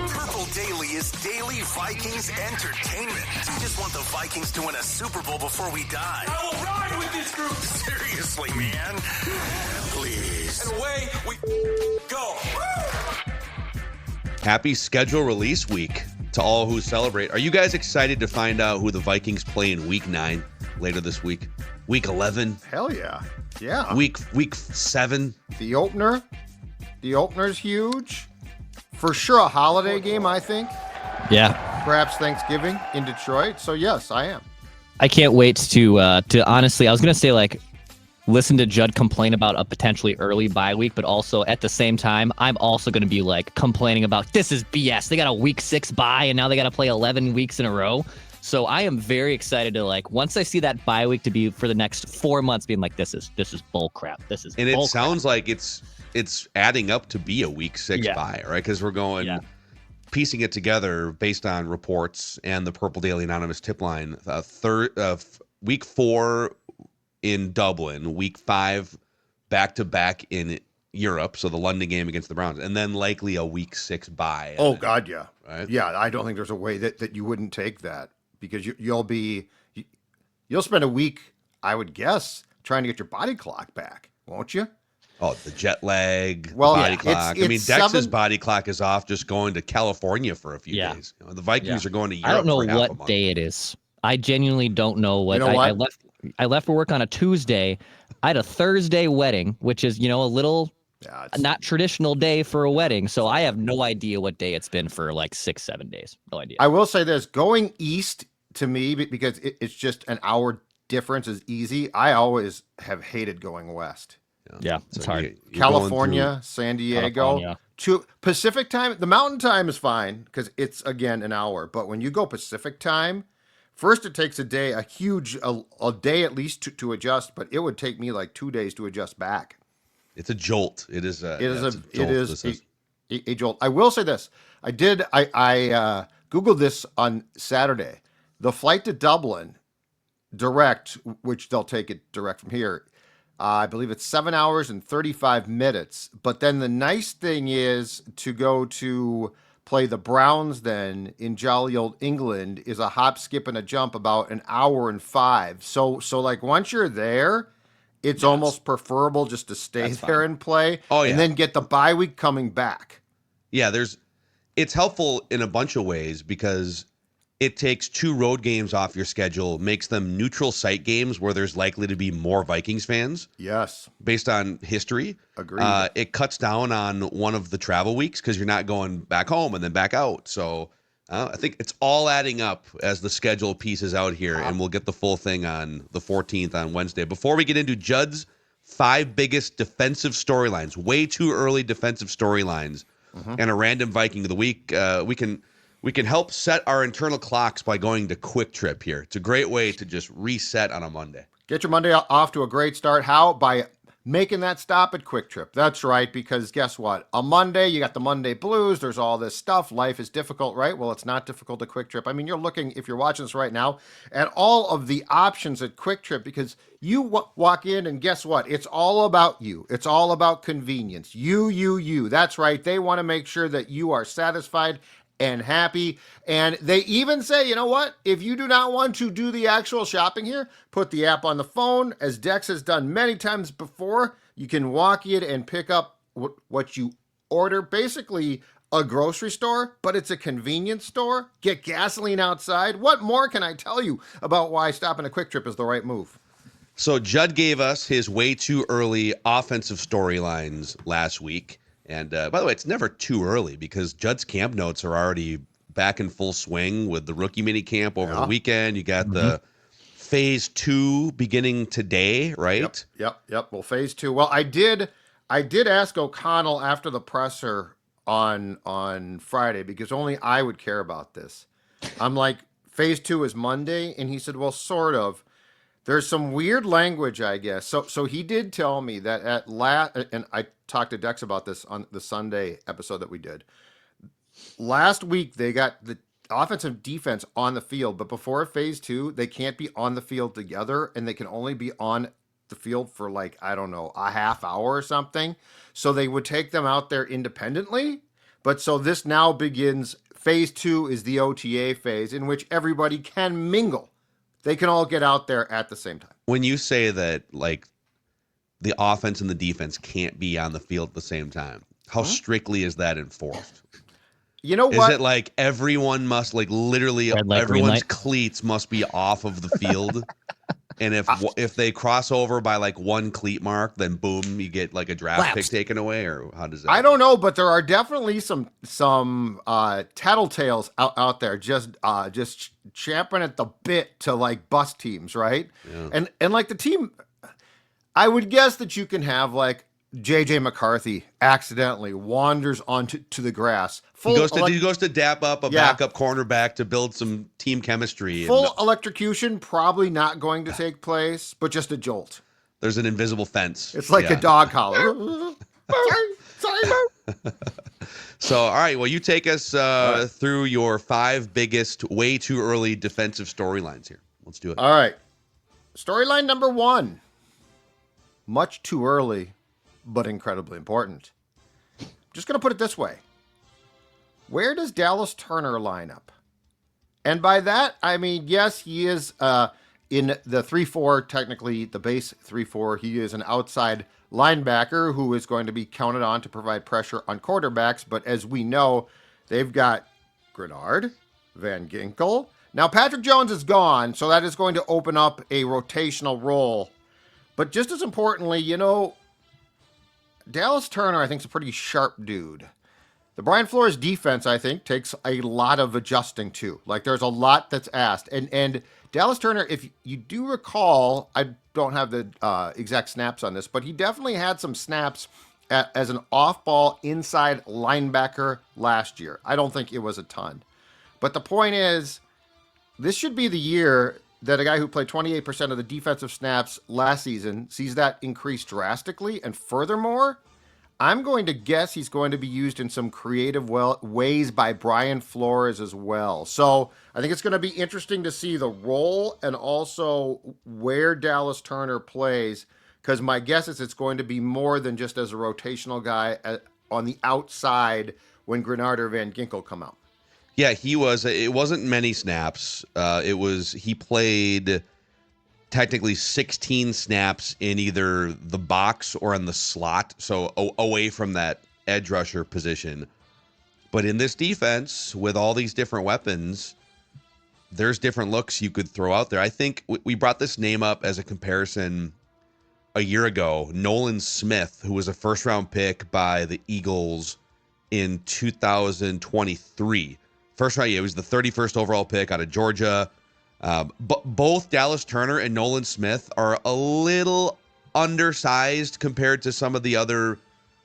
Purple Daily is daily Vikings entertainment. We just want the Vikings to win a Super Bowl before we die. I will ride with this group. Seriously, man. Please. And away we go. Happy schedule release week to all who celebrate. Are you guys excited to find out who the Vikings play in week 9 later this week? Week 11? Hell yeah. Yeah. Week 7? The opener's huge. For sure a holiday game, I think. Yeah. Perhaps Thanksgiving in Detroit. So yes, I am. I can't wait to honestly, I was going to say listen to Judd complain about a potentially early bye week, but also at the same time, I'm also going to be complaining about this is BS. They got a week 6 bye and now they got to play 11 weeks in a row. So I am very excited to once I see that bye week to be for the next 4 months being this is bull crap. This is and bull it sounds like it's adding up to be a week 6 bye, right? Because we're going piecing it together based on reports and the Purple Daily Anonymous tip line. Week 4 in Dublin, week 5 back-to-back in Europe, so the London game against the Browns, and then likely a week 6 bye. Oh, God, yeah. Right? Yeah, I don't think there's a way that you wouldn't take that because you'll spend a week, I would guess, trying to get your body clock back, won't you? Oh, the jet lag, well, body clock. It's Dex's body clock is off just going to California for a few days. The Vikings are going to Europe. I don't know for half a what month. day it is. I genuinely don't know what. I left for work on a Tuesday. I had a Thursday wedding, which is, a little not traditional day for a wedding. So I have no idea what day it's been for 6-7 days. No idea. I will say this, going east to me, because it's just an hour difference is easy. I always have hated going west. Yeah, it's hard. California, San Diego, to Pacific time. The mountain time is fine because it's, again, an hour. But when you go Pacific time, first, it takes a day, a day at least to adjust, but it would take me 2 days to adjust back. It's a jolt. It is a jolt. I will say this. I Googled this on Saturday. The flight to Dublin direct, which they'll take it direct from here, I believe it's 7 hours and 35 minutes. But then the nice thing is to go to play the Browns then in jolly old England is a hop, skip, and a jump about an hour and 5. So once you're there, it's almost preferable just to stay there and play and then get the bye week coming back. Yeah, it's helpful in a bunch of ways because it takes 2 road games off your schedule, makes them neutral site games where there's likely to be more Vikings fans. Yes. Based on history. Agreed. It cuts down on one of the travel weeks because you're not going back home and then back out. So I think it's all adding up as the schedule pieces out here, and we'll get the full thing on the 14th on Wednesday. Before we get into Judd's 5 biggest defensive storylines, way too early defensive storylines, and a random Viking of the week, we can help set our internal clocks by going to Quick Trip here. It's a great way to just reset on a Monday. Get your Monday off to a great start. How? By making that stop at Quick Trip. That's right, because guess what? On Monday, you got the Monday blues. There's all this stuff. Life is difficult, right? Well, it's not difficult at Quick Trip. I mean, you're looking, if you're watching this right now, at all of the options at Quick Trip because you walk in and guess what? It's all about you. It's all about convenience. You. That's right. They want to make sure that you are satisfied and happy. And they even say, you know what? If you do not want to do the actual shopping here, put the app on the phone. As Dex has done many times before, you can walk in and pick up what you order. Basically a grocery store, but it's a convenience store. Get gasoline outside. What more can I tell you about why stopping a Quick Trip is the right move? So Judd gave us his way too early offensive storylines last week. And by the way, it's never too early because Judd's camp notes are already back in full swing with the rookie mini camp over the weekend. You got the phase 2 beginning today, right? Yep. Well, phase 2. Well, I did ask O'Connell after the presser on Friday because only I would care about this. I'm like, phase 2 is Monday, and he said, well, sort of. There's some weird language, I guess. So he did tell me that and I talked to Dex about this on the Sunday episode that we did. Last week, they got the offensive defense on the field, but before phase 2, they can't be on the field together, and they can only be on the field for a half hour or something. So they would take them out there independently, But so this now begins. Phase 2 is the OTA phase in which everybody can mingle. They can all get out there at the same time. When you say that, like, the offense and the defense can't be on the field at the same time, how strictly is that enforced? You know Is what? it like everyone must, like, literally Red light, green everyone's light? cleats must be off of the field? And if they cross over by like one cleat mark, then boom, you get like a draft pick taken away, or how does that? I don't know, but there are definitely some tattletales out there just champing at the bit to like bust teams, right? Yeah. And like the team, I would guess that you can have like JJ McCarthy accidentally wanders onto the grass. He goes to dap up a Yeah. backup cornerback to build some team chemistry. Full electrocution, probably not going to take place, but just a jolt. There's an invisible fence. It's like a dog collar. sorry. So, all right. Well, you take us through your 5 biggest, way too early defensive storylines here. Let's do it. All right. Storyline number 1. Much too early, but incredibly important. Just going to put it this way. Where does Dallas Turner line up? And by that, I mean, yes, he is in the 3-4, technically the base 3-4. He is an outside linebacker who is going to be counted on to provide pressure on quarterbacks. But as we know, they've got Grenard, Van Ginkel. Now, Patrick Jones is gone, so that is going to open up a rotational role. But just as importantly, you know, Dallas Turner, I think, is a pretty sharp dude. The Brian Flores defense, I think, takes a lot of adjusting to. Like, there's a lot that's asked. And Dallas Turner, if you do recall, I don't have the exact snaps on this, but he definitely had some snaps as an off-ball inside linebacker last year. I don't think it was a ton. But the point is, this should be the year that a guy who played 28% of the defensive snaps last season sees that increase drastically. And furthermore, I'm going to guess he's going to be used in some creative ways by Brian Flores as well. So I think it's going to be interesting to see the role and also where Dallas Turner plays, because my guess is it's going to be more than just as a rotational guy on the outside when Grenard or Van Ginkel come out. Yeah, it wasn't many snaps. He played technically 16 snaps in either the box or in the slot, so away from that edge rusher position. But in this defense, with all these different weapons, there's different looks you could throw out there. I think we brought this name up as a comparison a year ago. Nolan Smith, who was a first-round pick by the Eagles in 2023. First round, yeah, it was the 31st overall pick out of Georgia. But both Dallas Turner and Nolan Smith are a little undersized compared to some of the other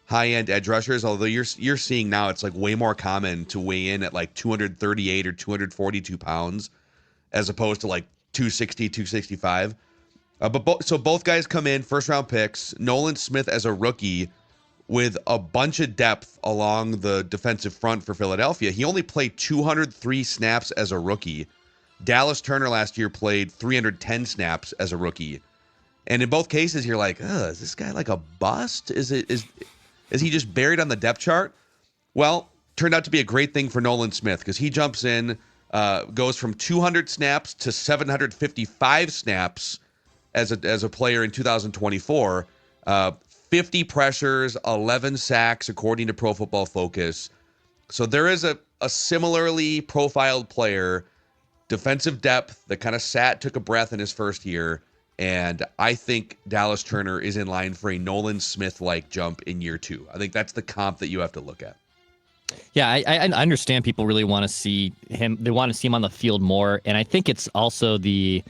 high-end edge rushers, although you're seeing now it's like way more common to weigh in at like 238 or 242 pounds as opposed to like 260, 265. So both guys come in, first-round picks. Nolan Smith as a rookie with a bunch of depth along the defensive front for Philadelphia. He only played 203 snaps as a rookie. Dallas Turner last year played 310 snaps as a rookie. And in both cases, you're like, is this guy like a bust? Is he just buried on the depth chart? Well, turned out to be a great thing for Nolan Smith because he jumps in, goes from 200 snaps to 755 snaps as a player in 2024. 50 pressures, 11 sacks, according to Pro Football Focus. So there is a similarly profiled player, defensive depth, that kind of took a breath in his first year. And I think Dallas Turner is in line for a Nolan Smith-like jump in year 2. I think that's the comp that you have to look at. Yeah, I understand people really want to see him. They want to see him on the field more. And I think it's also is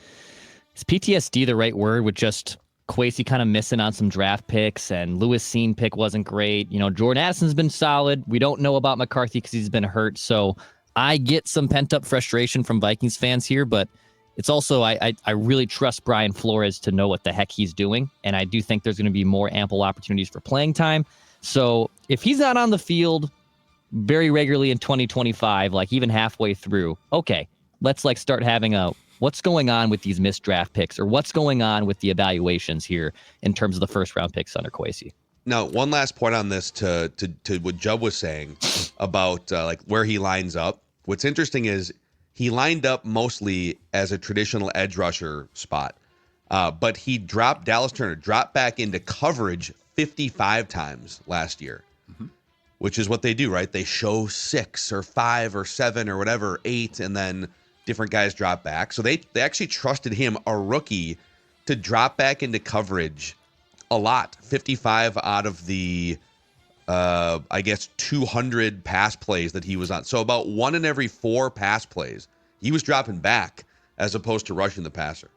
PTSD the right word with just Kwesi kind of missing on some draft picks, and Lewis Seen pick wasn't great. You know, Jordan Addison's been solid. We don't know about McCarthy because he's been hurt. So I get some pent-up frustration from Vikings fans here, but it's also I really trust Brian Flores to know what the heck he's doing, and I do think there's going to be more ample opportunities for playing time. So if he's not on the field very regularly in 2025, like even halfway through, okay, let's like start having what's going on with these missed draft picks, or what's going on with the evaluations here in terms of the first round picks under Kwesi. Now, one last point on this to what Jubb was saying about like where he lines up. What's interesting is he lined up mostly as a traditional edge rusher spot, but he dropped Dallas Turner, dropped back into coverage 55 times last year, which is what they do, right? They show 6 or 5 or 7 or whatever, 8, and then different guys drop back. So they actually trusted him, a rookie, to drop back into coverage a lot. 55 out of the, I guess, 200 pass plays that he was on. So about 1 in every 4 pass plays, he was dropping back as opposed to rushing the passer.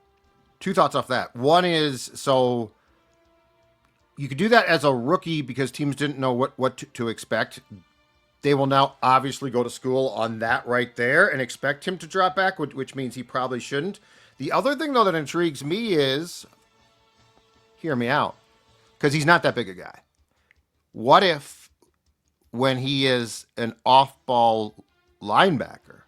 2 thoughts off that. One is, so you could do that as a rookie because teams didn't know what to expect. They will now obviously go to school on that right there and expect him to drop back, which means he probably shouldn't. The other thing, though, that intrigues me is, hear me out, because he's not that big a guy. What if when he is an off-ball linebacker,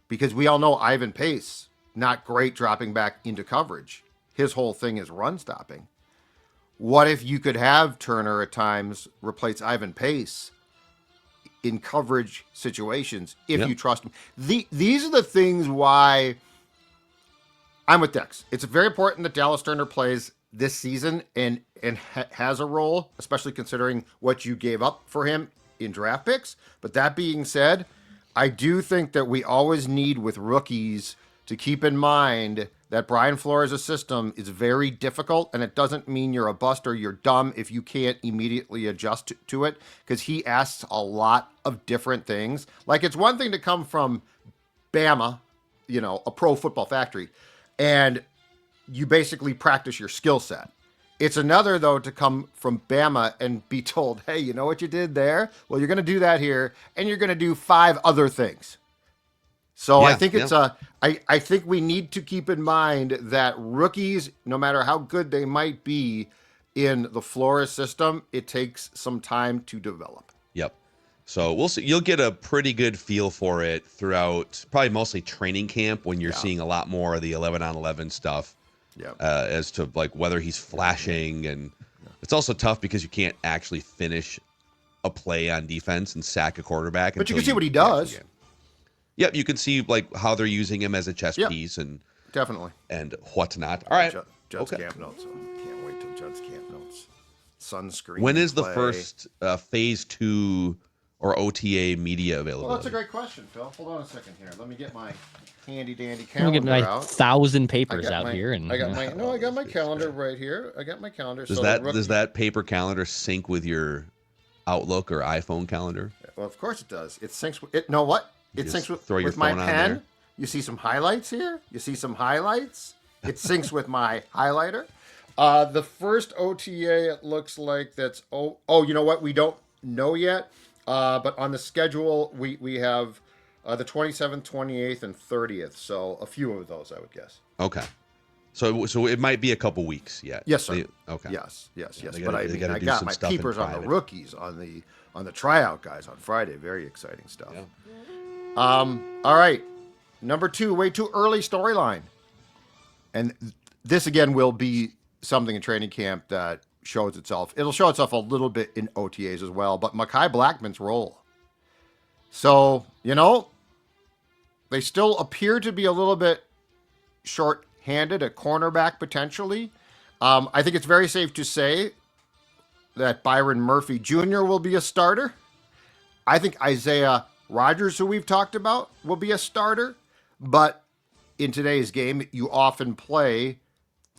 because we all know Ivan Pace, not great dropping back into coverage. His whole thing is run stopping. What if you could have Turner at times replace Ivan Pace in coverage situations if you trust him? These are the things why I'm with Dex. It's very important that Dallas Turner plays this season and has a role, especially considering what you gave up for him in draft picks. But that being said, I do think that we always need with rookies to keep in mind that Brian Flores' system is very difficult, and it doesn't mean you're a bust or you're dumb if you can't immediately adjust to it, because he asks a lot of different things. Like, it's one thing to come from Bama, a pro football factory, and you basically practice your skill set. It's another, though, to come from Bama and be told, hey, you know what you did there? Well, you're going to do that here, and you're going to do 5 other things. So I think I think we need to keep in mind that rookies, no matter how good they might be in the Flores system, it takes some time to develop. Yep. So we'll see. You'll get a pretty good feel for it throughout probably mostly training camp when you're seeing a lot more of the 11-on-11 stuff. Yeah. As to like whether he's flashing, and it's also tough because you can't actually finish a play on defense and sack a quarterback. But you can see what he does. Yep, you can see like how they're using him as a chess piece and definitely and whatnot. All right, Judd's camp notes. I can't wait till Judd's camp notes. Sunscreen. When is the first phase 2 or OTA media available? Well, that's a great question, Phil. Hold on a second here. Let me get my handy dandy calendar out. Get my out. 1,000 papers out here, and I got my calendar right here. I got my calendar. Does that paper calendar sync with your Outlook or iPhone calendar? Well, of course it does. It syncs with it. Know what? It syncs with my pen. You see some highlights here. You see some highlights. It syncs with my highlighter. The first OTA, it looks like that's you know what? We don't know yet. But on the schedule, we have the 27th, 28th, and 30th. So a few of those, I would guess. Okay. So it might be a couple weeks yet. Yes, sir. Okay. Yes. Gotta, but I got my peepers on the rookies, on the tryout guys on Friday. Very exciting stuff. Yeah. All right. Number 2, way too early storyline. And this, again, will be something in training camp that shows itself. It'll show itself a little bit in OTAs as well, but Mekhi Blackmon's role. So, they still appear to be a little bit short-handed at cornerback potentially. I think it's very safe to say that Byron Murphy Jr. will be a starter. I think Isaiah Rodgers, who we've talked about, will be a starter. But in today's game, you often play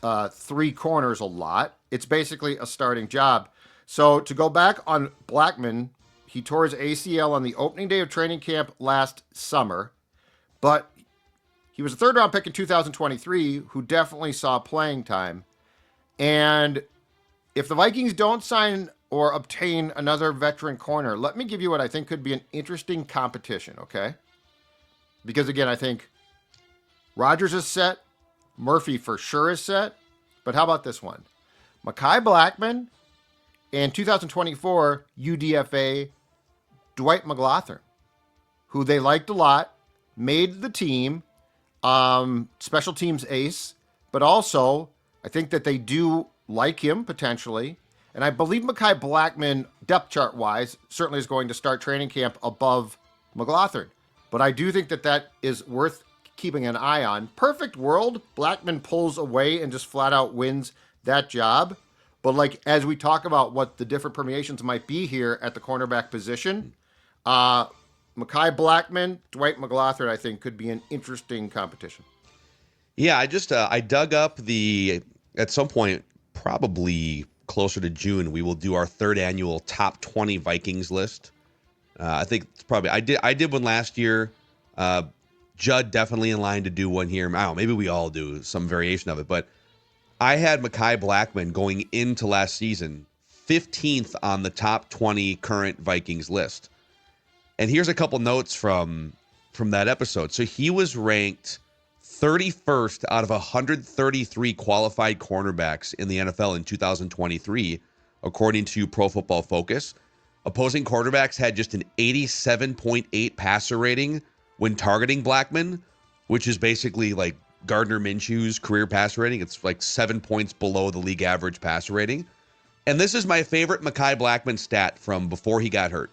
3 corners a lot. It's basically a starting job. So to go back on Blackmon, he tore his ACL on the opening day of training camp last summer. But he was a 3rd-round pick in 2023 who definitely saw playing time. And if the Vikings don't sign or obtain another veteran corner, let me give you what I think could be an interesting competition, okay? Because, again, I think Rodgers is set. Murphy for sure is set. But how about this one? Mekhi Blackmon and 2024 UDFA Dwight McGlothern, who they liked a lot, made the team, special teams ace, but also I think that they do like him potentially. And I believe Mekhi Blackmon, depth chart wise, certainly is going to start training camp above McLaughlin. But I do think that is worth keeping an eye on. Perfect world, Blackmon pulls away and just flat out wins that job. But like as we talk about what the different permeations might be here at the cornerback position, Mekhi Blackmon, Dwight McLaughlin, I think could be an interesting competition. Yeah, I dug up at some point, probably closer to June, we will do our third annual top 20 Vikings list. I think it's probably I did one last year. Judd definitely in line to do one here. I don't know, maybe we all do some variation of it, but I had Mekhi Blackmon going into last season 15th on the top 20 current Vikings list. And here's a couple notes from that episode. So he was ranked 31st out of 133 qualified cornerbacks in the NFL in 2023, according to Pro Football Focus. Opposing quarterbacks had just an 87.8 passer rating when targeting Blackmon, which is basically like Gardner Minshew's career passer rating. It's like 7 points below the league average passer rating. And this is my favorite Mekhi Blackmon stat from before he got hurt.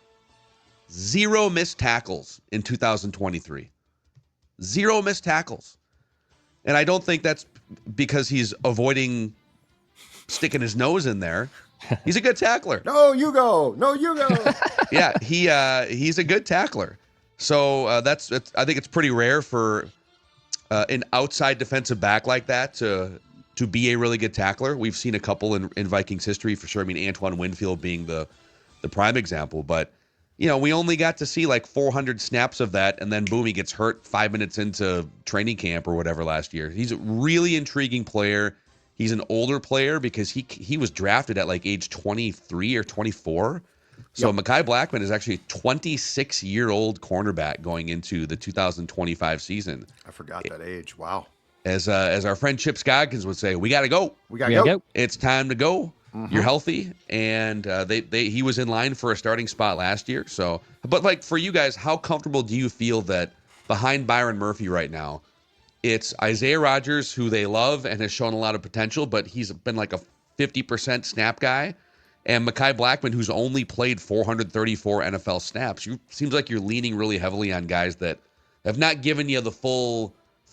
0 missed tackles in 2023. 0 missed tackles. And I don't think that's because he's avoiding sticking his nose in there. He's a good tackler. No, you go. No, you go. Yeah, he's a good tackler. So I think it's pretty rare for an outside defensive back like that to be a really good tackler. We've seen a couple in Vikings history for sure. I mean, Antoine Winfield being the prime example, but we only got to see like 400 snaps of that, and then boom, he gets hurt 5 minutes into training camp or whatever last year. He's a really intriguing player. He's an older player because he was drafted at like age 23 or 24. So yep. Mekhi Blackmon is actually a 26-year-old cornerback going into the 2025 season. I forgot that age. Wow. As our friend Chip Scoggins would say, we got to go. We got to go. It's time to go. Mm-hmm. You're healthy, and he was in line for a starting spot last year. So, but like for you guys, how comfortable do you feel that behind Byron Murphy right now, it's Isaiah Rodgers, who they love and has shown a lot of potential, but he's been like a 50% snap guy, and Mekhi Blackmon, who's only played 434 NFL snaps. Seems like you're leaning really heavily on guys that have not given you the full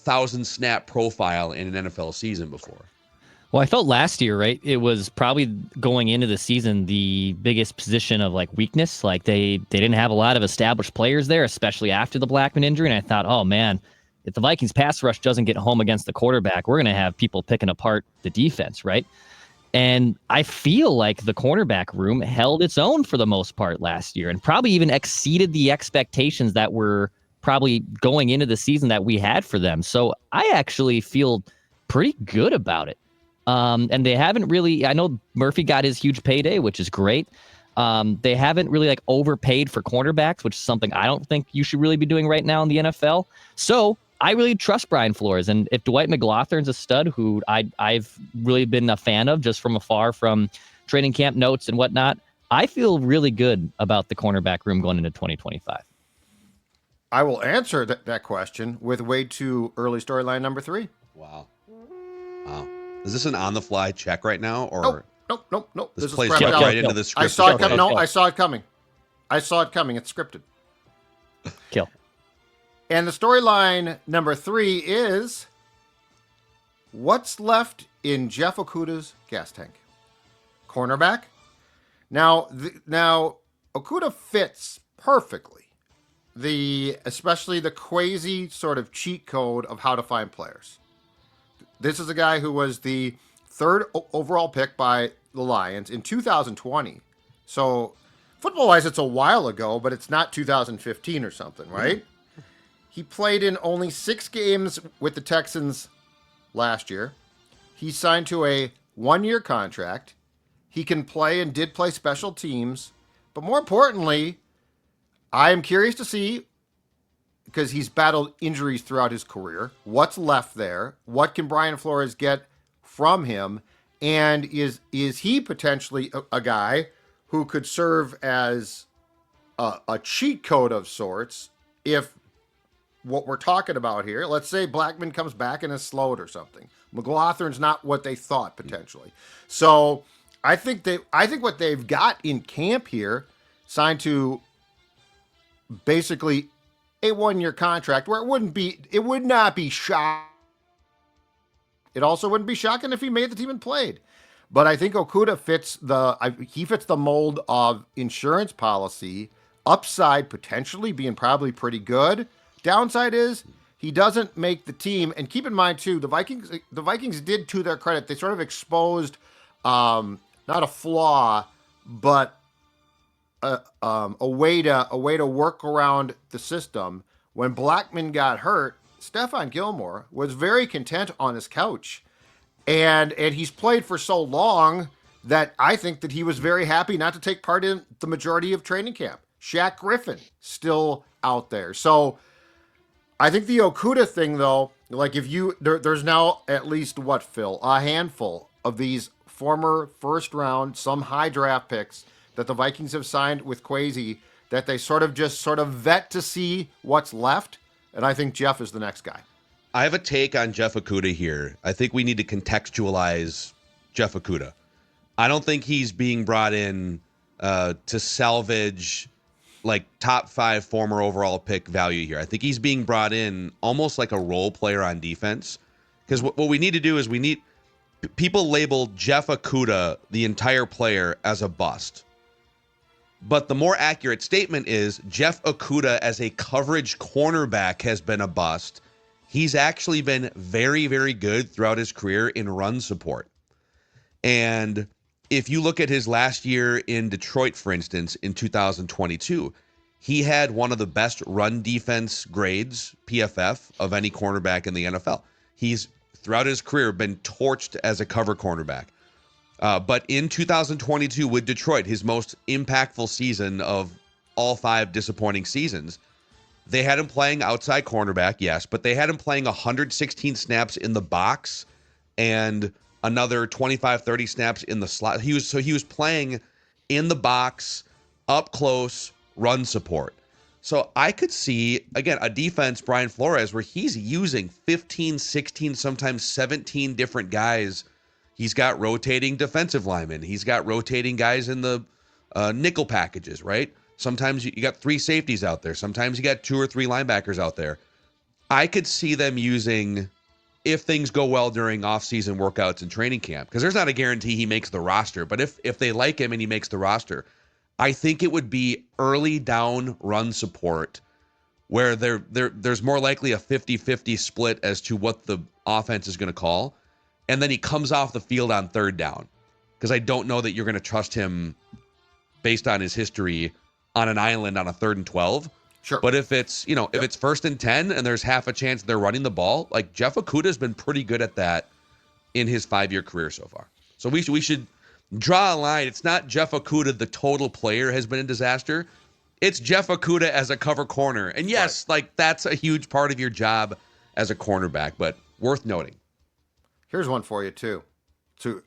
1,000 snap profile in an NFL season before. Well, I felt last year, right? It was probably going into the season the biggest position of like weakness. Like they didn't have a lot of established players there, especially after the Blackmon injury. And I thought, oh man, if the Vikings pass rush doesn't get home against the quarterback, we're going to have people picking apart the defense, right? And I feel like the cornerback room held its own for the most part last year and probably even exceeded the expectations that were probably going into the season that we had for them. So I actually feel pretty good about it. And they haven't really, I know Murphy got his huge payday, which is great. They haven't really like overpaid for cornerbacks, which is something I don't think you should really be doing right now in the NFL. So I really trust Brian Flores. And if Dwight McLaughlin's a stud, who I've really been a fan of just from afar from training camp notes and whatnot, I feel really good about the cornerback room going into 2025. I will answer that question with way too early storyline number 3. Wow. Is this an on-the-fly check right now, or nope? This plays right into the script. I saw it coming. No, I saw it coming. It's scripted. Kill. And the storyline number 3 is what's left in Jeff Okudah's gas tank. Cornerback. Now Okudah fits perfectly especially the crazy sort of cheat code of how to find players. This is a guy who was the 3rd overall pick by the Lions in 2020. So football-wise, it's a while ago, but it's not 2015 or something, right? Mm-hmm. He played in only 6 games with the Texans last year. He signed to a 1-year contract. He can play and did play special teams. But more importantly, I am curious to see, because he's battled injuries throughout his career, what's left there? What can Brian Flores get from him? And is he potentially a guy who could serve as a cheat code of sorts if what we're talking about here, let's say Blackmon comes back and is slowed or something. McLaughlin's not what they thought potentially. So I think what they've got in camp here, signed to basically a 1-year contract, where it would not be shocking. It also wouldn't be shocking if he made the team and played. But I think Okudah fits the mold of insurance policy. Upside potentially being probably pretty good. Downside is he doesn't make the team. And keep in mind too, the Vikings did, to their credit, they sort of exposed not a flaw, but a way to work around the system. When Blackmon got hurt, Stephon Gilmore was very content on his couch. And he's played for so long that I think that he was very happy not to take part in the majority of training camp. Shaq Griffin still out there. So I think the Okudah thing, though, like there's now at least Phil, a handful of these former first round, some high draft picks that the Vikings have signed with Kwesi that they sort of vet to see what's left. And I think Jeff is the next guy. I have a take on Jeff Okudah here. I think we need to contextualize Jeff Okudah. I don't think he's being brought in to salvage like top 5 former overall pick value here. I think he's being brought in almost like a role player on defense. Because what we need to do is people label Jeff Okudah, the entire player, as a bust. But the more accurate statement is Jeff Okudah as a coverage cornerback has been a bust. He's actually been very, very good throughout his career in run support. And if you look at his last year in Detroit, for instance, in 2022, he had one of the best run defense grades, PFF, of any cornerback in the NFL. He's, throughout his career, been torched as a cover cornerback. But in 2022 with Detroit, his most impactful season of all 5 disappointing seasons, they had him playing outside cornerback, yes, but they had him playing 116 snaps in the box and another 25, 30 snaps in the slot. He was playing in the box, up close, run support. So I could see, again, a defense, Brian Flores, where he's using 15, 16, sometimes 17 different guys. He's got rotating defensive linemen. He's got rotating guys in the nickel packages, right? Sometimes you got 3 safeties out there. Sometimes you got 2 or 3 linebackers out there. I could see them using, if things go well during offseason workouts and training camp, because there's not a guarantee he makes the roster, but if they like him and he makes the roster, I think it would be early down run support where there's more likely a 50-50 split as to what the offense is going to call. And then he comes off the field on 3rd down, because I don't know that you're going to trust him based on his history on an island on a 3rd and 12. Sure. But if it's, if it's 1st and 10 and there's half a chance they're running the ball, like Jeff Okudah has been pretty good at that in his 5-year career so far. So we should draw a line. It's not Jeff Okudah, the total player, has been a disaster. It's Jeff Okudah as a cover corner. And yes, like that's a huge part of your job as a cornerback, but worth noting. Here's one for you too. To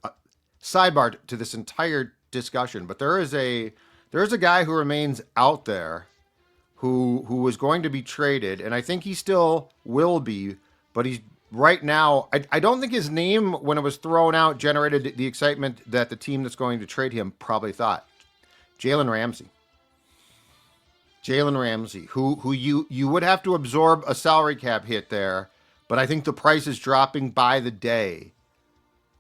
sidebar to this entire discussion, but there is a guy who remains out there who was going to be traded, and I think he still will be, but he's right now, I don't think his name, when it was thrown out, generated the excitement that the team that's going to trade him probably thought. Jalen Ramsey, who you would have to absorb a salary cap hit there, but I think the price is dropping by the day.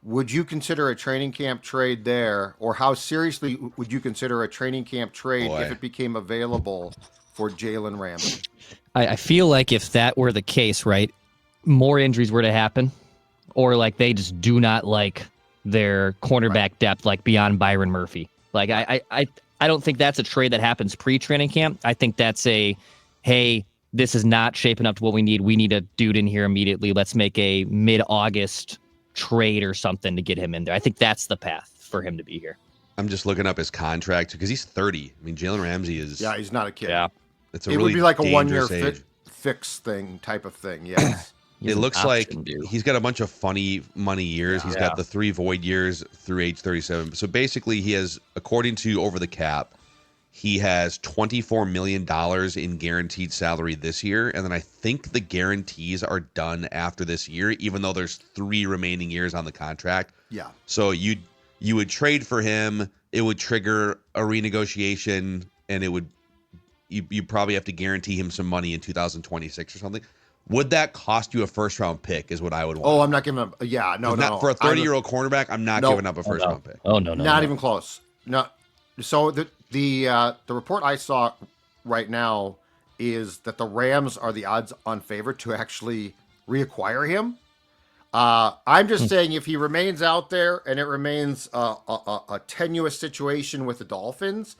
Would you consider a training camp trade there, or how seriously would you consider a training camp trade if it became available for Jalen Ramsey? I feel like if that were the case, right, more injuries were to happen, or like they just do not like their cornerback depth, like beyond Byron Murphy. Like I don't think that's a trade that happens pre-training camp. I think that's hey, this is not shaping up to what we need. We need a dude in here immediately. Let's make a mid-August trade or something to get him in there. I think that's the path for him to be here. I'm just looking up his contract because he's 30. I mean, Jalen Ramsey is. Yeah, he's not a kid. Yeah, it really would be like a 1-year fix thing type of thing. Yes. It looks like he's got a bunch of funny money years. He's got the 3 void years through age 37. So basically, he has, according to Over the Cap, he has $24 million in guaranteed salary this year. And then I think the guarantees are done after this year, even though there's 3 remaining years on the contract. Yeah. So you would trade for him, it would trigger a renegotiation, and it would you probably have to guarantee him some money in 2026 or something. Would that cost you a first round pick? Is what I would want. Oh, I'm not giving up. Yeah, no. For a 30-year-old cornerback, I'm not giving up a first round pick. Oh no, not even close. No. So the report I saw right now is that the Rams are the odds-on favorite to actually reacquire him. I'm just saying if he remains out there and it remains a tenuous situation with the Dolphins,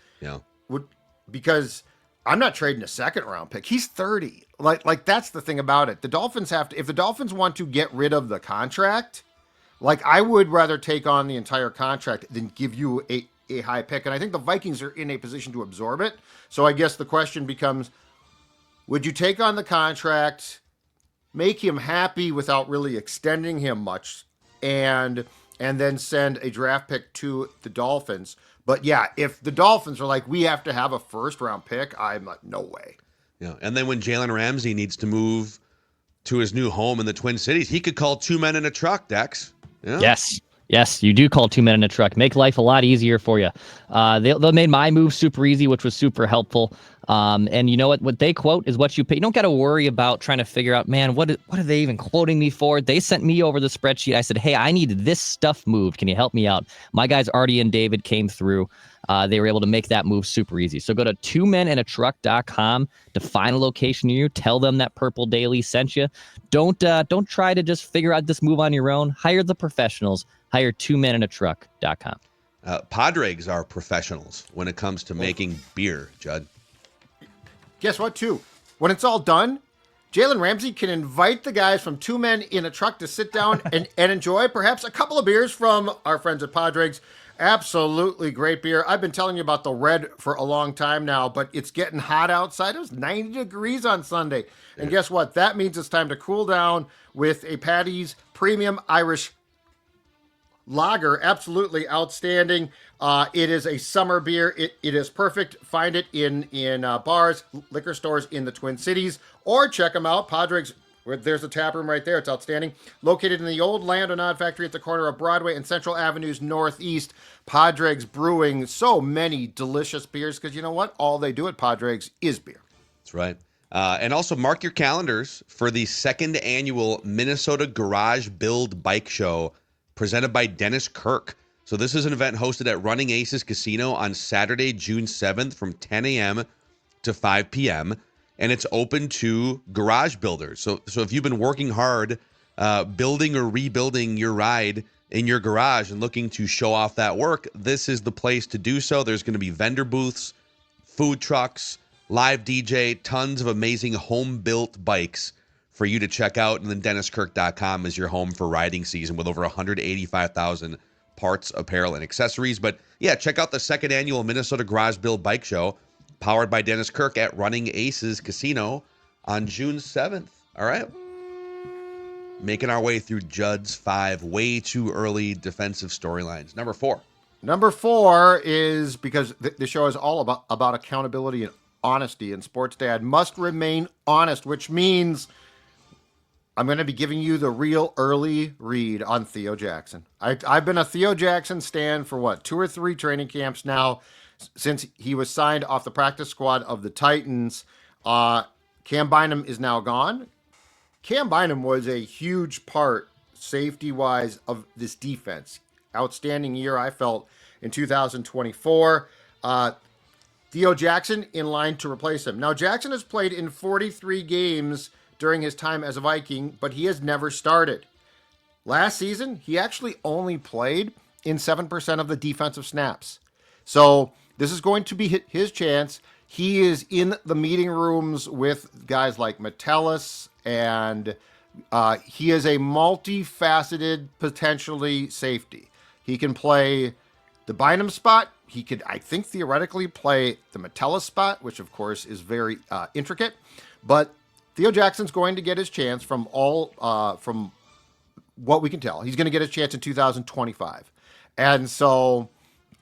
because I'm not trading a second-round pick. He's 30. Like that's the thing about it. The Dolphins have to, if the Dolphins want to get rid of the contract, like I would rather take on the entire contract than give you a high pick. And I think the Vikings are in a position to absorb it. So I guess the question becomes, would you take on the contract, make him happy without really extending him much, and then send a draft pick to the Dolphins? But yeah, if the Dolphins are like, we have to have a first round pick, I'm like, no way. Yeah. And then when Jalen Ramsey needs to move to his new home in the Twin Cities, he could call two men in a truck, Dex. Yeah. Yes, you do call two men in a truck. Make life a lot easier for you. They made my move super easy, which was super helpful. And you know what they quote is what you pay. You don't got to worry about trying to figure out, man, what are they even quoting me for? They sent me over the spreadsheet. I said, hey, I need this stuff moved. Can you help me out? My guys, Artie and David, came through. They were able to make that move super easy. So go to twomeninatruck.com to find a location near you. Tell them that Purple Daily sent you. Don't try to just figure out this move on your own. Hire the professionals. Hire twomeninatruck.com. Padres are professionals when it comes to making beer, Judd. Guess what, too? When it's all done, Jalen Ramsey can invite the guys from Two Men in a Truck to sit down and enjoy perhaps a couple of beers from our friends at Padres. Absolutely great beer. I've been telling you about the red for a long time now, but it's getting hot outside. It was 90 degrees on Sunday. And guess what? That means it's time to cool down with a Paddy's Premium Irish Lager. Absolutely outstanding. It is a summer beer. It is perfect. Find it in bars, liquor stores in the Twin Cities, or check them out. Padres, there's a tap room right there. It's outstanding. Located in the old Land and Nod factory at the corner of Broadway and Central Avenues Northeast. Padres brewing so many delicious beers because you know what? All they do at Padres is beer. That's right. And also mark your calendars for the second annual Minnesota Garage Build Bike Show presented by Dennis Kirk. So this is an event hosted at Running Aces Casino on Saturday, June 7th from 10 a.m. to 5 p.m. And it's open to garage builders. So if you've been working hard building or rebuilding your ride in your garage and looking to show off that work, this is the place to do so. There's going to be vendor booths, food trucks, live DJ, tons of amazing home-built bikes for you to check out. And then DennisKirk.com is your home for riding season with over 185,000 parts, apparel, and accessories. But yeah, check out the second annual Minnesota Garage Build Bike Show powered by Dennis Kirk at Running Aces Casino on June 7th. All right. Making our way through Judd's 5 way too early defensive storylines. Number 4. Number 4 is because the show is all about accountability and honesty, and Sports Dad must remain honest, which means I'm going to be giving you the real early read on Theo Jackson. I've been a Theo Jackson stan for 2 or 3 training camps now since he was signed off the practice squad of the Titans. Cam Bynum is now gone. Cam Bynum was a huge part, safety-wise, of this defense. Outstanding year, I felt, in 2024. Theo Jackson in line to replace him. Now, Jackson has played in 43 games during his time as a Viking, but he has never started. Last season, he actually only played in 7% of the defensive snaps. So this is going to be his chance. He is in the meeting rooms with guys like Metellus, and he is a multifaceted, potentially, safety. He can play the Bynum spot. He could, I think, theoretically play the Metellus spot, which, of course, is very intricate. But Theo Jackson's going to get his chance from what we can tell. He's going to get his chance in 2025. And so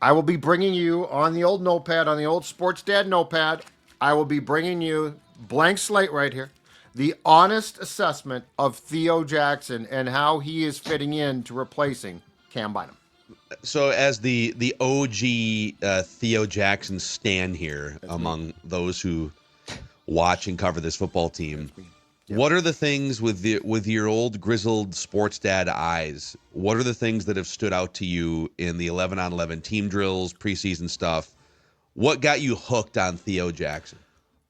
I will be bringing you on the old notepad, on the old Sports Dad notepad, I will be bringing you blank slate right here, the honest assessment of Theo Jackson and how he is fitting in to replacing Cam Bynum. So as the OG Theo Jackson stan here among those who watch and cover this football team, what are the things with your old grizzled sports dad eyes? What are the things that have stood out to you in the 11-on-11 team drills, preseason stuff? What got you hooked on Theo Jackson?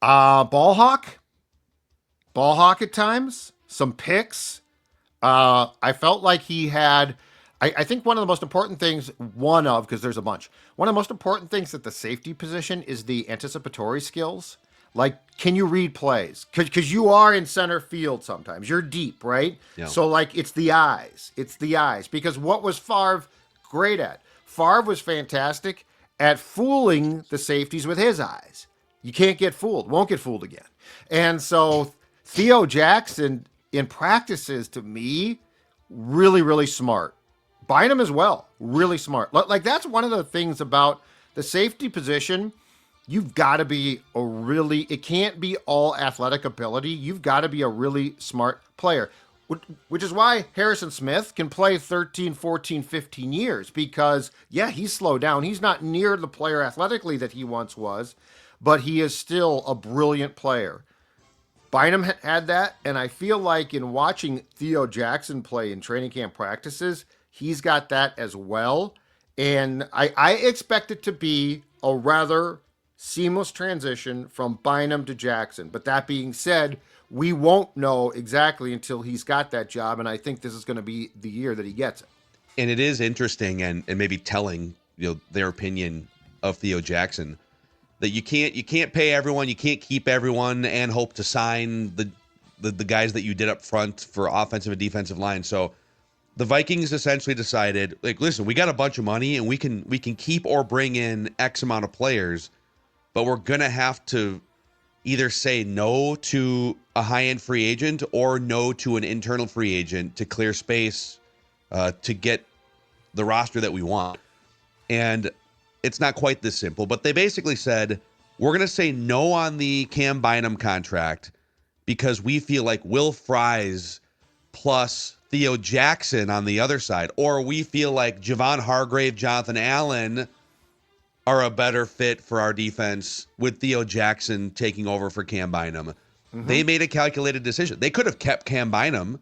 Ball hawk at times, some picks. I felt like he had, I think one of the most important things, because there's a bunch, one of the most important things at the safety position is the anticipatory skills. Like, can you read plays? Because you are in center field sometimes. You're deep, right? Yeah. So, like, it's the eyes. It's the eyes. Because what was Favre great at? Favre was fantastic at fooling the safeties with his eyes. You can't get fooled. Won't get fooled again. And so Theo Jackson in practices, to me, really, really smart. Bynum as well, really smart. Like, that's one of the things about the safety position. You've got to be it can't be all athletic ability. You've got to be a really smart player, which is why Harrison Smith can play 13, 14, 15 years because, yeah, he's slowed down. He's not near the player athletically that he once was, but he is still a brilliant player. Bynum had that, and I feel like in watching Theo Jackson play in training camp practices, he's got that as well. And I expect it to be a rather seamless transition from Bynum to Jackson. But that being said, we won't know exactly until he's got that job, and I think this is going to be the year that he gets it. And it is interesting and maybe telling, their opinion of Theo Jackson, that you can't pay everyone, you can't keep everyone, and hope to sign the guys that you did up front for offensive and defensive line. So the Vikings essentially decided, like, listen, we got a bunch of money and we can keep or bring in X amount of players, but we're gonna have to either say no to a high-end free agent or no to an internal free agent to clear space to get the roster that we want. And it's not quite this simple, but they basically said, we're going to say no on the Cam Bynum contract because we feel like Will Fries plus Theo Jackson on the other side, or we feel like Javon Hargrave, Jonathan Allen are a better fit for our defense with Theo Jackson taking over for Cam Bynum. Mm-hmm. They made a calculated decision. They could have kept Cam Bynum,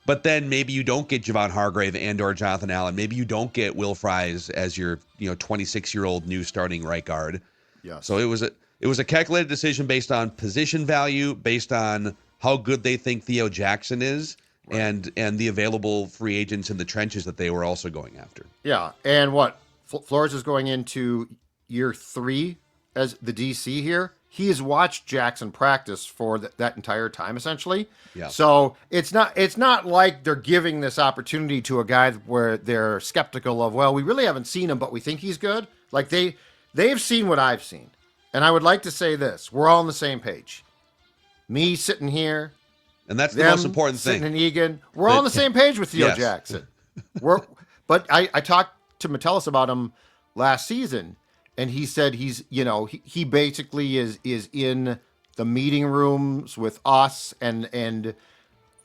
but then maybe you don't get Javon Hargrave and or Jonathan Allen. Maybe you don't get Will Fries as your 26-year-old new starting right guard. Yes. So it was a calculated decision based on position value, based on how good they think Theo Jackson is, right, and the available free agents in the trenches that they were also going after. Yeah, and what? Flores is going into year 3 as the DC here. He has watched Jackson practice for that entire time, essentially. Yeah. So it's not like they're giving this opportunity to a guy where they're skeptical of, well, we really haven't seen him, but we think he's good. Like they've seen what I've seen. And I would like to say this. We're all on the same page. Me sitting here. And that's the most important thing. Sitting in Egan. We're all on the same page with Theo Yes. Jackson. But I talked to Metellus about him last season, and he said he basically is in the meeting rooms with us, and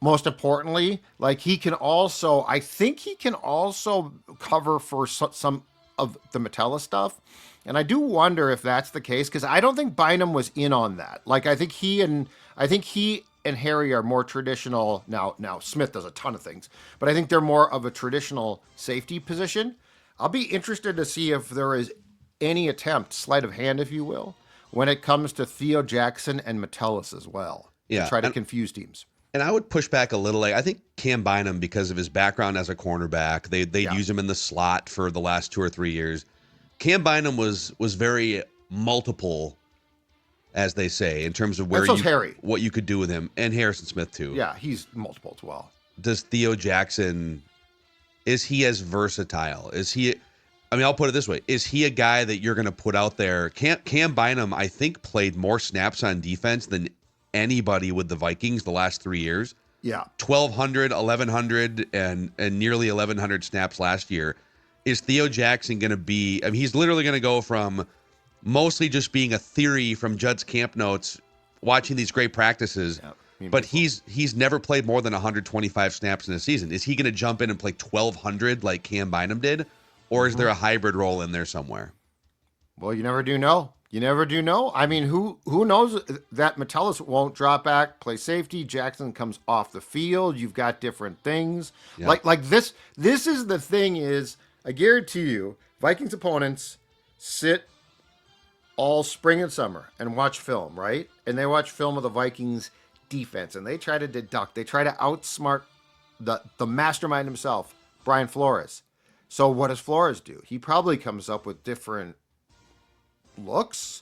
most importantly, like I think he can also cover for some of the Metellus stuff. And I do wonder if that's the case, because I don't think Bynum was in on that. Like, I think he and Harry are more traditional. Now Smith does a ton of things, but I think they're more of a traditional safety position. I'll be interested to see if there is any attempt, sleight of hand, if you will, when it comes to Theo Jackson and Metellus as well. Yeah, to try to confuse teams. And I would push back a little. Like, I think Cam Bynum, because of his background as a cornerback, they use him in the slot for the last 2 or 3 years. Cam Bynum was very multiple, as they say, in terms of what you could do with him, and Harrison Smith too. Yeah, he's multiple as well. Does Theo Jackson, is he as versatile? Is he? I mean, I'll put it this way: is he a guy that you're going to put out there? Cam Bynum, I think, played more snaps on defense than anybody with the Vikings the last 3 years. Yeah, 1,200, 1,100, and nearly 1,100 snaps last year. Is Theo Jackson going to be? I mean, he's literally going to go from mostly just being a theory from Judd's camp notes, watching these great practices. Yeah, but he's never played more than 125 snaps in a season. Is he going to jump in and play 1,200 like Cam Bynum did? or is there a hybrid role in there somewhere? Well, you never do know. You never do know. I mean, who knows that Metellus won't drop back, play safety. Jackson comes off the field. You've got different things. Yeah. Like this. This is the thing is, I guarantee you, Vikings opponents sit all spring and summer and watch film, right? And they watch film of the Vikings defense and they try to deduct. They try to outsmart the mastermind himself, Brian Flores. So what does Flores do? He probably comes up with different looks.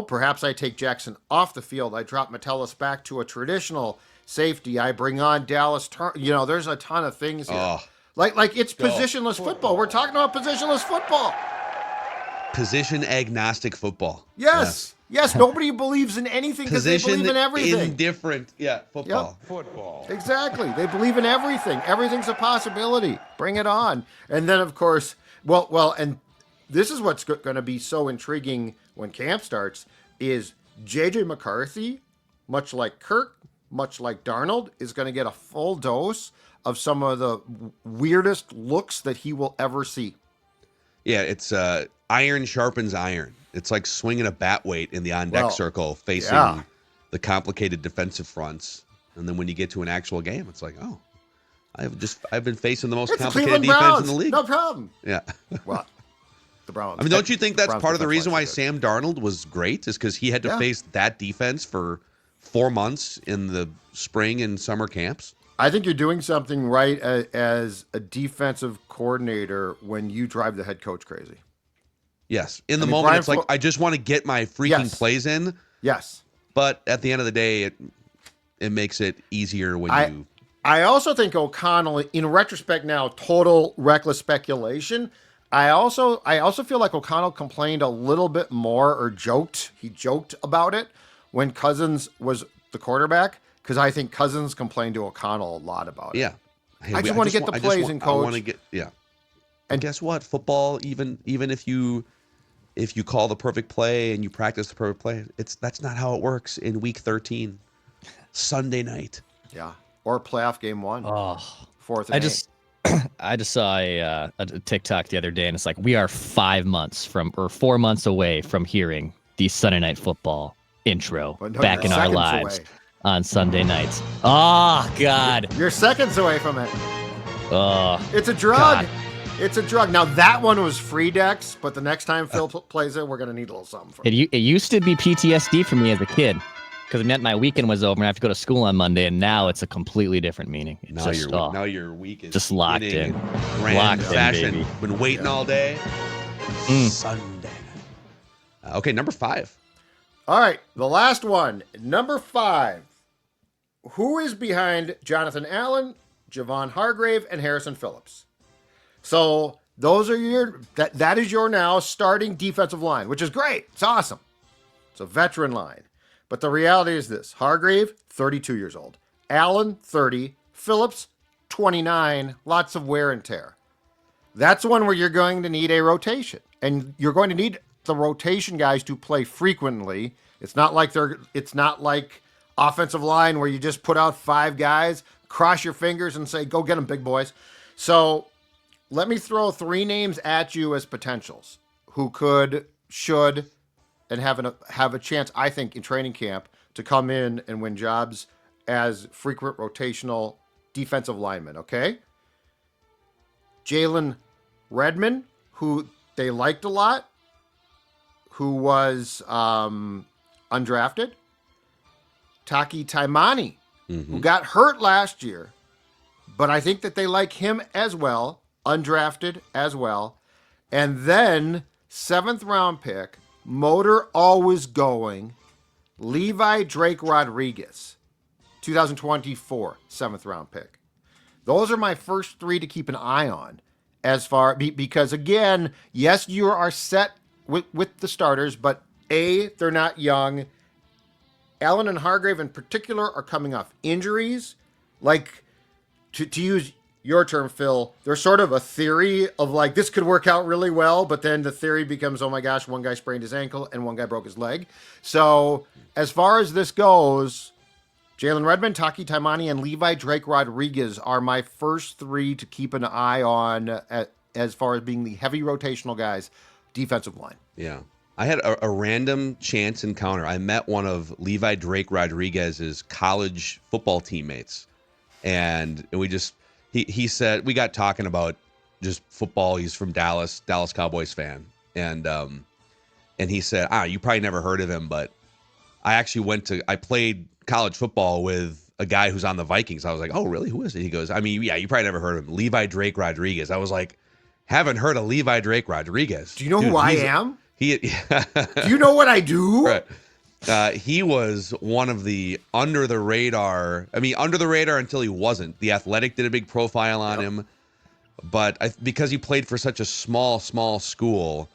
Perhaps I take Jackson off the field. I drop Metellus back to a traditional safety. I bring on Dallas. There's a ton of things here. Oh. Like it's positionless football. We're talking about positionless football. Position agnostic football. Yes. Nobody believes in anything because they Position believe in everything. indifferent. Yeah, football. Yep. Football. Exactly. They believe in everything. Everything's a possibility. Bring it on. And then, of course, and this is what's going to be so intriguing when camp starts is J.J. McCarthy, much like Kirk, much like Darnold, is going to get a full dose of some of the weirdest looks that he will ever see. Yeah, it's iron sharpens iron. It's like swinging a bat weight in the on-deck circle facing the complicated defensive fronts. And then when you get to an actual game, it's like, oh, I've been facing the most complicated defense in the league. No problem. Yeah. Well, the Browns. I mean, don't you think that's part of the reason why good. Sam Darnold was great is because he had to face that defense for 4 months in the spring and summer camps? I think you're doing something right as a defensive coordinator when you drive the head coach crazy. Yes. In the moment, it's like, I just want to get my freaking plays in. Yes. But at the end of the day, it makes it easier when you... I also think O'Connell, in retrospect now, total reckless speculation, I also feel like O'Connell complained a little bit more or joked. He joked about it when Cousins was the quarterback because I think Cousins complained to O'Connell a lot about it. Yeah. Hey, I just want to get the plays in, coach. I want to get, yeah. And guess what? Football, even if you call the perfect play and you practice the perfect play, that's not how it works in week 13, Sunday night. Yeah. Or playoff game 1. Oh, 4th and 8. I just saw a TikTok the other day, and it's like we are 4 months away from hearing the Sunday Night Football intro back in our lives on Sunday nights. Oh God, you're seconds away from it. Oh, it's a drug. God. It's a drug. Now that one was free Dex, but the next time Phil plays it, we're gonna need a little something. It used to be PTSD for me as a kid. Because it meant my weekend was over and I have to go to school on Monday, and now it's a completely different meaning. Now your week is just locked in. Grand fashion. Been waiting all day. Sunday. Okay, number 5. All right, the last one. Number 5. Who is behind Jonathan Allen, Javon Hargrave, and Harrison Phillips? So those are that is your now starting defensive line, which is great. It's awesome. It's a veteran line. But the reality is this. Hargrave, 32 years old. Allen, 30. Phillips, 29. Lots of wear and tear. That's one where you're going to need a rotation. And you're going to need the rotation guys to play frequently. It's not like offensive line where you just put out 5 guys, cross your fingers and say, go get them, big boys. So let me throw 3 names at you as potentials who could, should, and have a chance, I think, in training camp to come in and win jobs as frequent rotational defensive linemen, okay? Jalen Redmond, who they liked a lot, who was undrafted. Taki Taimani, who got hurt last year, but I think that they like him as well, undrafted as well. And then 7th round pick, motor always going, Levi Drake Rodriguez, 2024 7th round pick. Those are my first 3 to keep an eye on because again, yes, you are set with the starters, but they're not young. Allen and Hargrave in particular are coming off injuries. Like, to use your term, Phil, there's sort of a theory of like, this could work out really well, but then the theory becomes, oh my gosh, one guy sprained his ankle and one guy broke his leg. So as far as this goes, Jalen Redmond, Taki Taimani, and Levi Drake Rodriguez are my first 3 to keep an eye on as far as being the heavy rotational guys, defensive line. Yeah. I had a random chance encounter. I met one of Levi Drake Rodriguez's college football teammates. And he said, we got talking about just football. He's from Dallas Cowboys fan. And he said, you probably never heard of him, but I played college football with a guy who's on the Vikings. I was like, oh, really? Who is it? He goes, you probably never heard of him. Levi Drake Rodriguez. I was like, haven't heard of Levi Drake Rodriguez. Do you know who I am? Do you know what I do? Right. He was one of the under the radar until he wasn't. The Athletic did a big profile on him, but because he played for such a small school,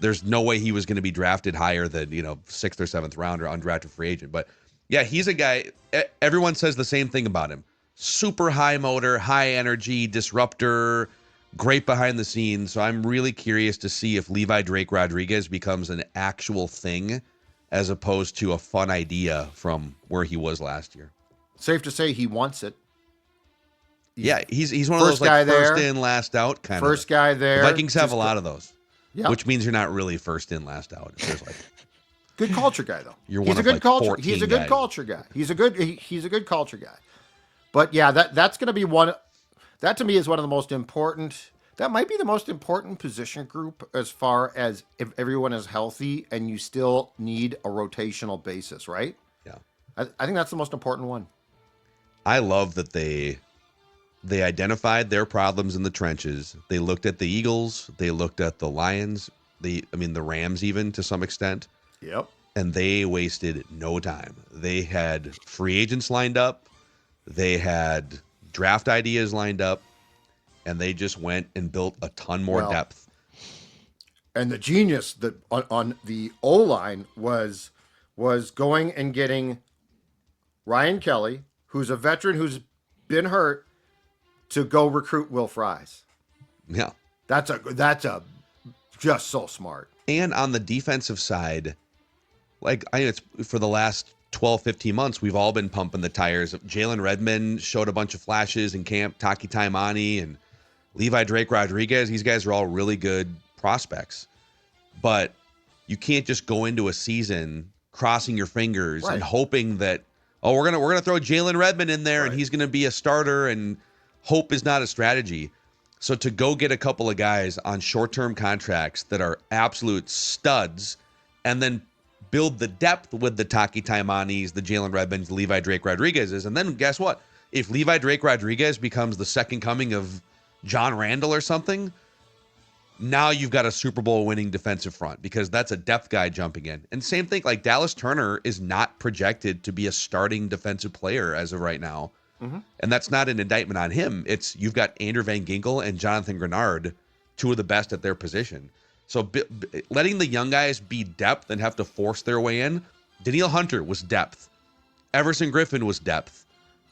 there's no way he was going to be drafted higher than 6th or 7th round or undrafted free agent. But yeah, he's a guy. Everyone says the same thing about him. Super high motor, high energy, disruptor. Great behind the scenes. So I'm really curious to see if Levi Drake Rodriguez becomes an actual thing as opposed to a fun idea from where he was last year. Safe to say he wants it. He's one of those like first in, last out kind of. First guy there. The Vikings have a lot of those. Yeah. Which means you're not really first in, last out. There's like good culture guy though. He's a good culture. He's a good culture guy. He's a good culture guy. But yeah, that's going to be one. That to me is one of the most important. That might be the most important position group as far as if everyone is healthy and you still need a rotational basis, right? Yeah. I think that's the most important one. I love that they identified their problems in the trenches. They looked at the Eagles. They looked at the Lions. The Rams even to some extent. Yep. And they wasted no time. They had free agents lined up. They had draft ideas lined up. And they just went and built a ton more depth. And the genius that on the O-line was going and getting Ryan Kelly, who's a veteran who's been hurt, to go recruit Will Fries. Yeah. That's a just so smart. And on the defensive side, it's for the last 12, 15 months, we've all been pumping the tires. Jalen Redmond showed a bunch of flashes in camp, Taki Taimani and Levi Drake Rodriguez. These guys are all really good prospects. But you can't just go into a season crossing your fingers and hoping that, we're gonna throw Jalen Redmond in there and he's gonna be a starter, and hope is not a strategy. So to go get a couple of guys on short-term contracts that are absolute studs and then build the depth with the Taki Taimanis, the Jalen Redmonds, the Levi Drake Rodriguez's, and then guess what? If Levi Drake Rodriguez becomes the second coming of John Randall or something, now you've got a Super Bowl winning defensive front because that's a depth guy jumping in. And same thing, like Dallas Turner is not projected to be a starting defensive player as of right now. Mm-hmm. And that's not an indictment on him. It's you've got Andrew Van Ginkel and Jonathan Grenard, two of the best at their position. So letting the young guys be depth and have to force their way in. Danielle Hunter was depth. Everson Griffin was depth.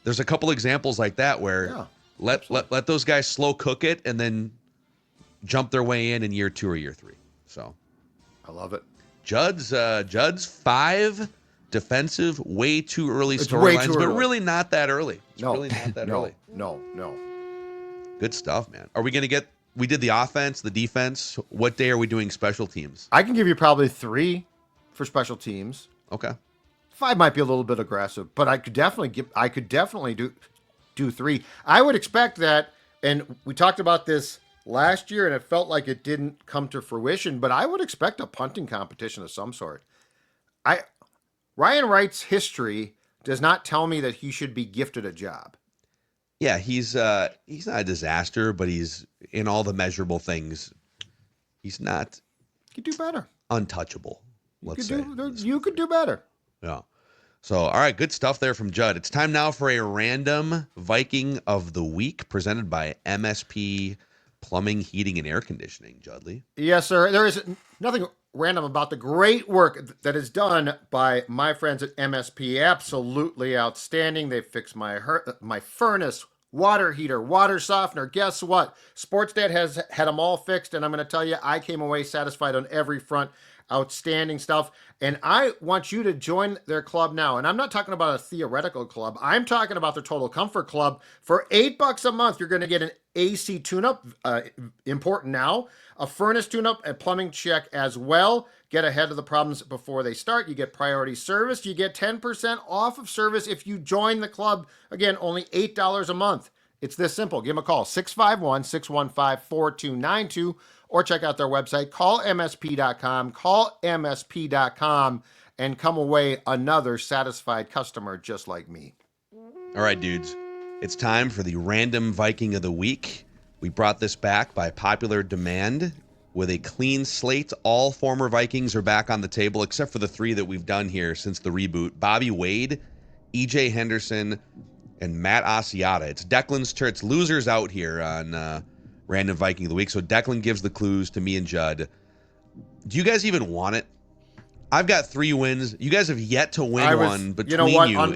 There's a couple examples like that where let those guys slow cook it and then jump their way in year 2 or year 3. So I love it. Judd's 5 defensive way too early storylines, but really not that early. Really not that early. No. Good stuff, man. Are we going to get? We did the offense, the defense. What day are we doing special teams? I can give you probably 3 for special teams. Okay. 5 might be a little bit aggressive, but I could definitely do 3. I would expect that, and we talked about this last year, and it felt like it didn't come to fruition, but I would expect a punting competition of some sort. Ryan Wright's history does not tell me that he should be gifted a job. Yeah, he's not a disaster, but he's in all the measurable things. He's not. You could do better. Untouchable. Let's say you could do better. Yeah. So, all right, good stuff there from Judd. It's time now for a random Viking of the week presented by MSP Plumbing, Heating, and Air Conditioning. Judley. Yes, sir. There is nothing random about the great work that is done by my friends at MSP. Absolutely outstanding. They fixed my furnace, water heater, water softener. Guess what? Sportsnet has had them all fixed, and I'm going to tell you, I came away satisfied on every front. Outstanding stuff. And I want you to join their club now. And I'm not talking about a theoretical club. I'm talking about their Total Comfort Club. For $8 a month, you're going to get an AC tune-up, important now, a furnace tune-up, a plumbing check as well. Get ahead of the problems before they start. You get priority service. You get 10% off of service if you join the club. Again, only $8 a month. It's this simple. Give them a call, 651-615-4292, or check out their website, callmsp.com, callmsp.com, and come away another satisfied customer just like me. All right, dudes. It's time for the Random Viking of the Week. We brought this back by popular demand with a clean slate. All former Vikings are back on the table, except for the 3 that we've done here since the reboot. Bobby Wade, EJ Henderson, and Matt Asiata. It's Declan's turn. It's losers out here on Random Viking of the Week. So Declan gives the clues to me and Judd. Do you guys even want it? I've got 3 wins. You guys have yet to win one between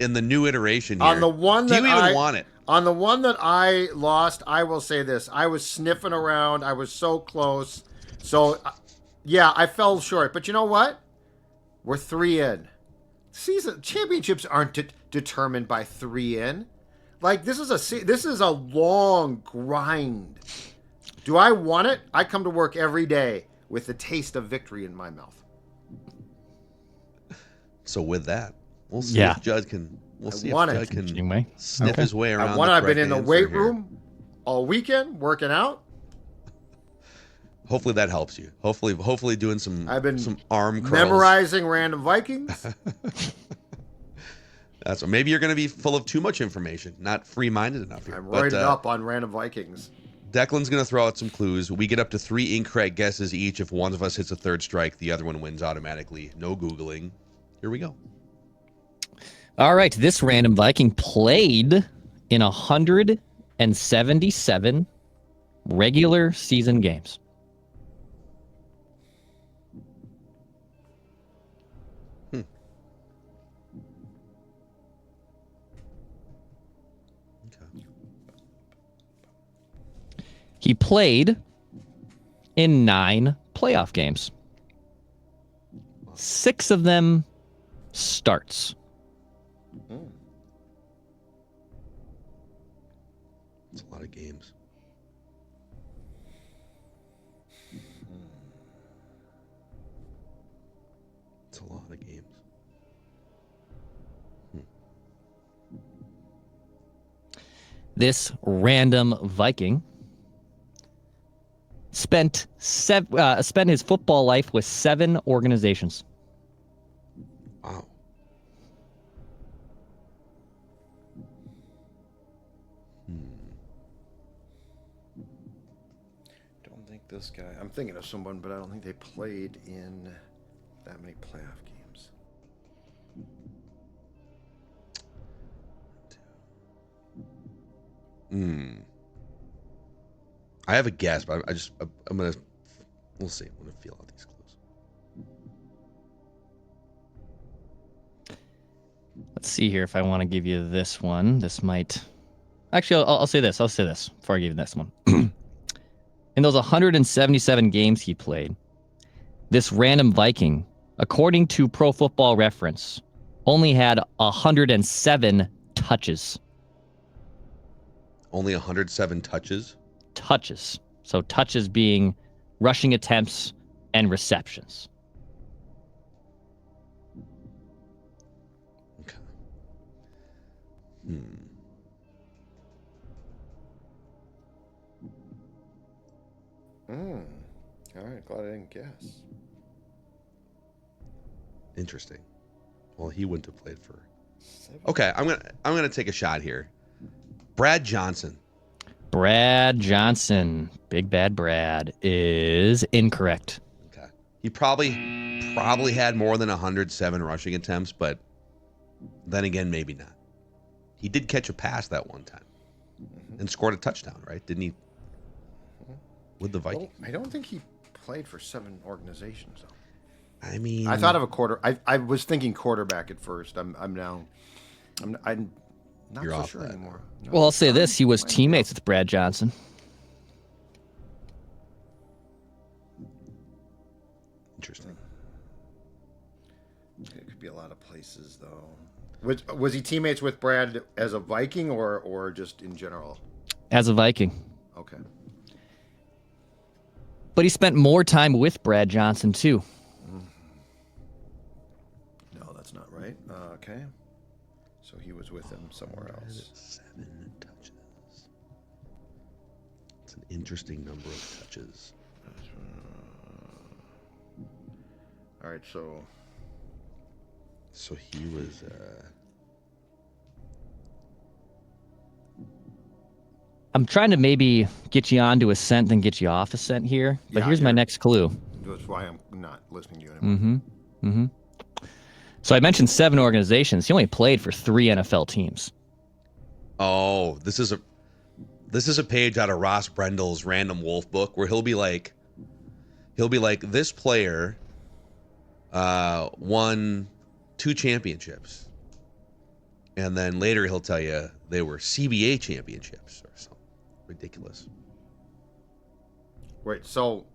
in the new iteration here. On the one Do that you even want it? On the one that I lost, I will say this. I was sniffing around. I was so close. So, yeah, I fell short. But you know what? We're 3 in. Season championships aren't determined by 3 in. Like, this is a long grind. Do I want it? I come to work every day with the taste of victory in my mouth. So with that, we'll see if Judd can. We'll see if Judd can sniff his way around. I've been in the weight room all weekend working out. Hopefully that helps you. Hopefully doing some. I've been some arm curls. Memorizing Random Vikings. That's what, maybe you're going to be full of too much information, not free-minded enough here. I'm writing up on Random Vikings. Declan's going to throw out some clues. We get up to 3 incorrect guesses each. If one of us hits a 3rd strike, the other one wins automatically. No Googling. Here we go. All right. This Random Viking played in 177 regular season games. He played in 9 playoff games. 6 of them starts. It's a lot of games. It's a lot of games. This Random Viking spent his football life with 7 organizations. Wow. Don't think this guy. I'm thinking of someone, but I don't think they played in that many playoff games. I have a guess, but we'll see. I'm gonna feel out these clues. Let's see here if I want to give you this one. This might, actually, I'll say this. I'll say this before I give you the next one. In those 177 games he played, this Random Viking, according to Pro Football Reference, only had 107 touches. Only 107 touches? Touches. So touches being rushing attempts and receptions. Okay. All right, glad I didn't guess. Interesting. Well, he wouldn't have played for. Okay, I'm gonna take a shot here. Brad Johnson. Brad Johnson, Big Bad Brad, is incorrect. Okay. He probably had more than 107 rushing attempts, but then again, maybe not. He did catch a pass that one time and scored a touchdown, right? Didn't he? With the Vikings. I don't think he played for 7 organizations, though. I mean, I thought of a I was thinking quarterback at first. I'm not You're so off sure that. anymore. No. Well, I'll say this. He was teammates with Brad Johnson. Interesting. It could be a lot of places, though. Was he teammates with Brad as a Viking or just in general? As a Viking. Okay. But he spent more time with Brad Johnson, too. No, that's not right. Okay. So he was with him somewhere else. 7 touches. It's an interesting number of touches. All right, so he was. I'm trying to maybe get you onto a scent and get you off a scent here. But Yeah, here's my next clue. that's why I'm not listening to you anymore. So I mentioned 7 organizations. He only played for 3 NFL teams. Oh, this is a page out of Ross Brendel's Random Wolf book where he'll be like, this player won 2 championships, and then later he'll tell you they were CBA championships or something ridiculous. Wait, so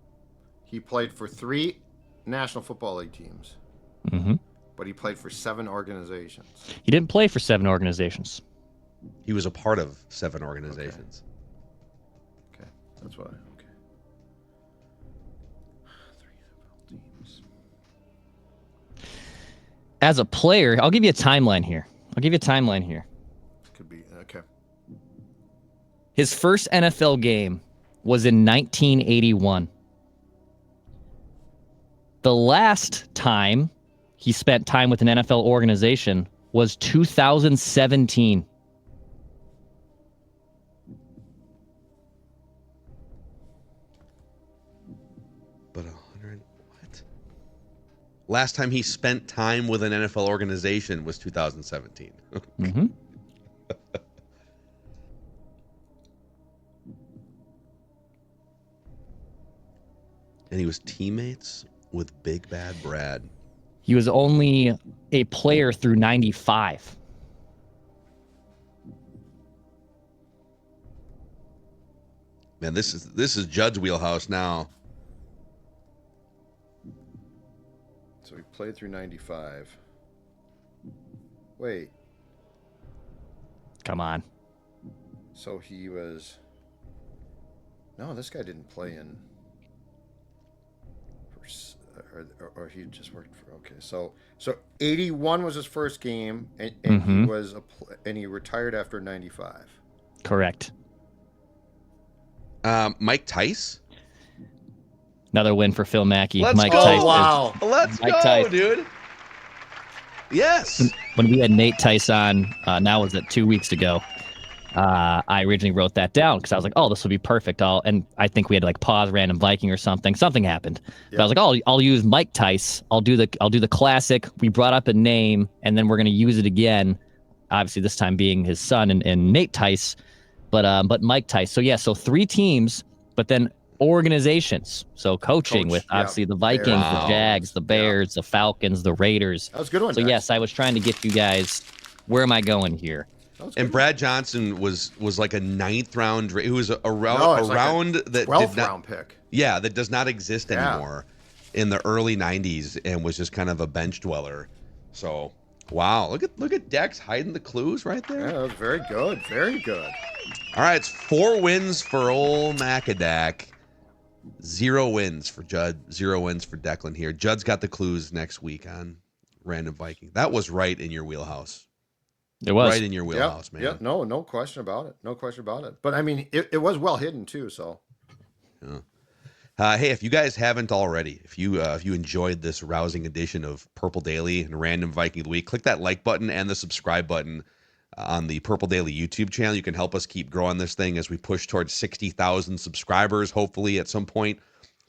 he played for 3 National Football League teams, but he played for 7 organizations. He didn't play for 7 organizations. He was a part of 7 organizations. Okay, that's what. Okay. 3 football teams. As a player, I'll give you a timeline here. Could be okay. His first NFL game was in 1981. The last time he spent time with an NFL organization was 2017. But 100 what? Last time he spent time with an NFL organization was 2017. And he was teammates with Big Bad Brad. He was only a player through 95. Man, this is Judd's wheelhouse now. So he played through 95. Wait, Come on. so he was. No, this guy didn't play in. Or he just worked for. Okay, so 81 was his first game, and he was and he retired after 95. Correct. Mike Tice? Another win for Phil Mackey. Let's Mike go. Tyson. Wow. Let's Mike go, Tice. dude. Yes. When we had Nate Tice on, now was it 2 weeks ago, I originally wrote that down because I was like, oh, this will be perfect. And I think we had to like pause Random Viking or something. Something happened. But I was like, oh, I'll use Mike Tice. I'll do the classic. We brought up a name, and then we're gonna use it again. Obviously, this time being his son and Nate Tice, but Mike Tice. So yeah, so 3 teams, but then organizations. So coaching with obviously the Vikings, the Jags, the Bears, the Falcons, the Raiders. That was a good one. So yes, I was trying to get you guys. Where am I going here? And Brad Johnson was like a 9th round. He was around that 12th round pick. Yeah, that does not exist anymore in the early 90s, and was just kind of a bench dweller. So wow, look at Dex hiding the clues right there. Yeah, that was very good. Very good. All right, it's 4 wins for old Macadac. 0 wins for Judd. 0 wins for Declan here. Judd's got the clues next week on Random Viking. That was right in your wheelhouse. It was right in your wheelhouse, man. Yeah, no question about it. No question about it. But I mean, it was well hidden too. So, hey, if you guys haven't already, if you enjoyed this rousing edition of Purple Daily and Random Viking of the Week, click that like button and the subscribe button on the Purple Daily YouTube channel. You can help us keep growing this thing as we push towards 60,000 subscribers, hopefully at some point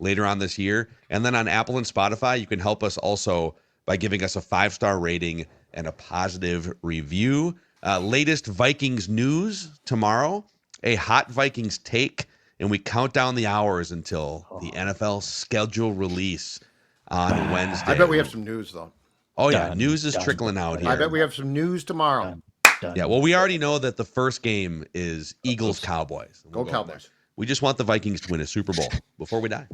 later on this year. And then on Apple and Spotify, you can help us also by giving us a 5-star rating and a positive review. Latest Vikings news tomorrow, a hot Vikings take, and we count down the hours until the NFL schedule release on Wednesday. I bet we have some news though. Oh yeah, news is trickling out here. I bet we have some news tomorrow. Yeah, well, we already know that the first game is Eagles-Cowboys. Go Cowboys. We just want the Vikings to win a Super Bowl before we die.